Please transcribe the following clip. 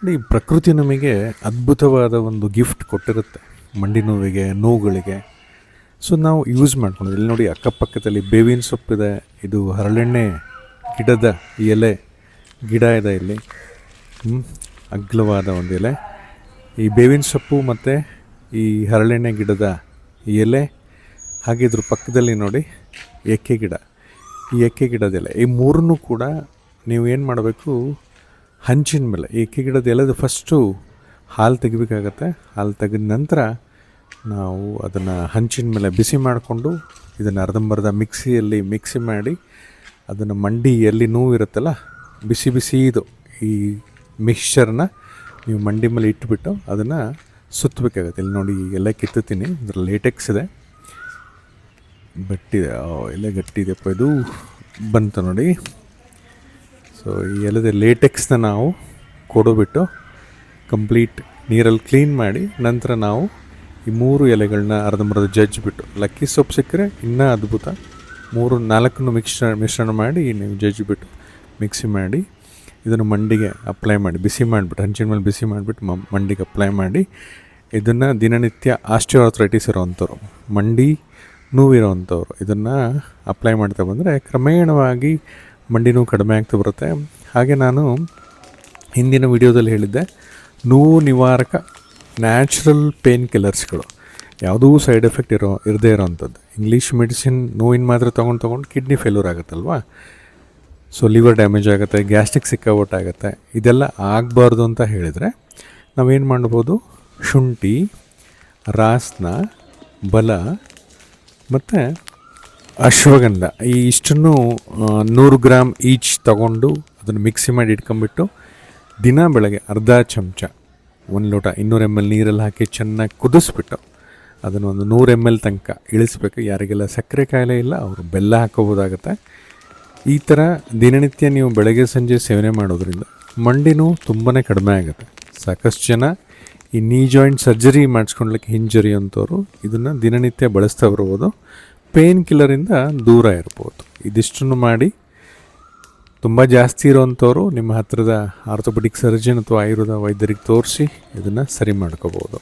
ನೋಡಿ, ಪ್ರಕೃತಿ ನಮಗೆ ಅದ್ಭುತವಾದ ಒಂದು ಗಿಫ್ಟ್ ಕೊಟ್ಟಿರುತ್ತೆ ಮಂಡಿ ನೋವಿಗೆ, ನೋವುಗಳಿಗೆ. ಸೊ ನಾವು ಯೂಸ್ ಮಾಡ್ಕೊಂಡು ಇಲ್ಲಿ ನೋಡಿ, ಅಕ್ಕಪಕ್ಕದಲ್ಲಿ ಬೇವಿನ ಸೊಪ್ಪಿದೆ, ಇದು ಹರಳೆಣ್ಣೆ ಗಿಡದ ಎಲೆ ಗಿಡ ಇದೆ ಇಲ್ಲಿ, ಅಗ್ಲವಾದ ಒಂದು ಎಲೆ. ಈ ಬೇವಿನ ಸೊಪ್ಪು ಮತ್ತು ಈ ಹರಳೆಣ್ಣೆ ಗಿಡದ ಎಲೆ, ಹಾಗೆ ಇದ್ರ ಪಕ್ಕದಲ್ಲಿ ನೋಡಿ ಎಕ್ಕೆ ಗಿಡ, ಈ ಎಕ್ಕೆ ಗಿಡದ ಎಲೆ, ಈ ಮೂರನ್ನೂ ಕೂಡ ನೀವು ಏನು ಮಾಡಬೇಕು, ಹಂಚಿನ ಮೇಲೆ ಏಕೆ ಗಿಡದ ಎಲೆದು ಫಸ್ಟು ಹಾಲು ತೆಗಿಬೇಕಾಗತ್ತೆ. ಹಾಲು ತೆಗೆದ ನಂತರ ನಾವು ಅದನ್ನು ಹಂಚಿನ ಮೇಲೆ ಬಿಸಿ ಮಾಡಿಕೊಂಡು ಇದನ್ನು ಅರ್ಧಂಬರ್ಧ ಮಿಕ್ಸಿಯಲ್ಲಿ ಮಿಕ್ಸಿ ಮಾಡಿ ಅದನ್ನು ಮಂಡಿ ಎಲ್ಲಿ ನೋವು ಇರುತ್ತಲ್ಲ, ಬಿಸಿ ಬಿಸಿ ಇದು ಈ ಮಿಕ್ಸ್ಚರ್ನ ನೀವು ಮಂಡಿ ಮೇಲೆ ಇಟ್ಬಿಟ್ಟು ಅದನ್ನು ಸುತ್ತಬೇಕಾಗತ್ತೆ. ಇಲ್ಲಿ ನೋಡಿ, ಎಲೆ ಕಿತ್ತುತ್ತೀನಿ, ಇದರ ಲೇಟೆಕ್ಸ್ ಇದೆ, ಗಟ್ಟಿದೆ, ಎಲೆ ಗಟ್ಟಿದೆಪ್ಪ, ಇದು ಬಂತು ನೋಡಿ. ಸೊ ಈ ಎಲೆದ ಲೇಟೆಕ್ಸ್ನ ನಾವು ಕೊಡೋಬಿಟ್ಟು ಕಂಪ್ಲೀಟ್ ನೀರಲ್ಲಿ ಕ್ಲೀನ್ ಮಾಡಿ ನಂತರ ನಾವು ಈ 3 ಎಲೆಗಳನ್ನ ಅರ್ಧಂಬರ್ಧ ಜಜ್ಜಿಬಿಟ್ಟು, ಲಕ್ಕಿ ಸೊಪ್ಪು ಸಿಕ್ಕರೆ ಇನ್ನೂ ಅದ್ಭುತ, 3-4 ಮಿಶ್ರಣ ಮಾಡಿ ನೀವು ಜಜ್ಜಿಬಿಟ್ಟು ಮಿಕ್ಸಿ ಮಾಡಿ ಇದನ್ನು ಮಂಡಿಗೆ ಅಪ್ಲೈ ಮಾಡಿ, ಬಿಸಿ ಮಾಡಿಬಿಟ್ಟು ಹಂಚಿನ ಮೇಲೆ ಬಿಸಿ ಮಾಡಿಬಿಟ್ಟು ಮಂಡಿಗೆ ಅಪ್ಲೈ ಮಾಡಿ ಇದನ್ನು ದಿನನಿತ್ಯ ಆಸ್ಟಿಯೋಆರ್ಥರೈಟಿಸ್ ಇರೋವಂಥವ್ರು, ಮಂಡಿ ನೋವಿರೋವಂಥವ್ರು ಇದನ್ನು ಅಪ್ಲೈ ಮಾಡ್ತಾ ಬಂದರೆ ಕ್ರಮೇಣವಾಗಿ ಮಂಡಿ ನೋವು ಕಡಿಮೆ ಆಗ್ತಾ ಬರುತ್ತೆ. ಹಾಗೆ ನಾನು ಹಿಂದಿನ ವಿಡಿಯೋದಲ್ಲಿ ಹೇಳಿದ್ದೆ, ನೋವು ನಿವಾರಕ ನ್ಯಾಚುರಲ್ ಪೇನ್ ಕಿಲ್ಲರ್ಸ್ಗಳು, ಯಾವುದೂ ಸೈಡ್ ಎಫೆಕ್ಟ್ ಇರದೇ ಇರೋವಂಥದ್ದು. ಇಂಗ್ಲೀಷ್ ಮೆಡಿಸಿನ್ ನೋವಿನ ಮಾತ್ರ ತೊಗೊಂಡು ಕಿಡ್ನಿ ಫೇಲ್ಯೂರ್ ಆಗುತ್ತಲ್ವ, ಸೊ ಲಿವರ್ ಡ್ಯಾಮೇಜ್ ಆಗುತ್ತೆ, ಗ್ಯಾಸ್ಟ್ರಿಕ್ ಸಿಕ್ಕಾಪಟ್ಟಾಗುತ್ತೆ. ಇದೆಲ್ಲ ಆಗಬಾರ್ದು ಅಂತ ಹೇಳಿದರೆ ನಾವೇನು ಮಾಡ್ಬೋದು, ಶುಂಠಿ, ರಾಸ್ನ, ಬಲ ಮತ್ತು ಅಶ್ವಗಂಧ ಈ ಇಷ್ಟನ್ನು 100 ಗ್ರಾಮ್ ಈಚ್ ತೊಗೊಂಡು ಅದನ್ನು ಮಿಕ್ಸಿ ಮಾಡಿ ಇಟ್ಕೊಂಬಿಟ್ಟು ದಿನ ಬೆಳಗ್ಗೆ ಅರ್ಧ ಚಮಚ 1 ಲೋಟ 200 ml ನೀರಲ್ಲಿ ಹಾಕಿ ಚೆನ್ನಾಗಿ ಕುದಿಸ್ಬಿಟ್ಟು ಅದನ್ನು ಒಂದು 100 ml ತನಕ ಇಳಿಸ್ಬೇಕು. ಯಾರಿಗೆಲ್ಲ ಸಕ್ಕರೆ ಕಾಯಿಲೆ ಇಲ್ಲ ಅವರು ಬೆಲ್ಲ ಹಾಕೋಬೋದಾಗತ್ತೆ. ಈ ಥರ ದಿನನಿತ್ಯ ನೀವು ಬೆಳಗ್ಗೆ ಸಂಜೆ ಸೇವನೆ ಮಾಡೋದ್ರಿಂದ ಮಂಡಿ ನೋವು ತುಂಬಾ ಕಡಿಮೆ ಆಗುತ್ತೆ. ಸಾಕಷ್ಟು ಜನ ಈ ನೀ ಜಾಯಿಂಟ್ ಸರ್ಜರಿ ಮಾಡಿಸ್ಕೊಳ್ಲಿಕ್ಕೆ ಹಿಂಜರಿಯುವಂಥವ್ರು ಇದನ್ನು ದಿನನಿತ್ಯ ಬಳಸ್ತಾ ಬರ್ಬೋದು, ಪೇನ್ ಕಿಲ್ಲರಿಂದ ದೂರ ಇರ್ಬೋದು. ಇದಿಷ್ಟನ್ನು ಮಾಡಿ ತುಂಬ ಜಾಸ್ತಿ ಇರೋವಂಥವ್ರು ನಿಮ್ಮ ಹತ್ತಿರದ ಆರ್ಥೋಪೆಡಿಕ್ ಸರ್ಜನ್ ಅಥವಾ ಆಯುರ್ವೇದ ವೈದ್ಯರಿಗೆ ತೋರಿಸಿ ಇದನ್ನು ಸರಿ ಮಾಡ್ಕೋಬೋದು.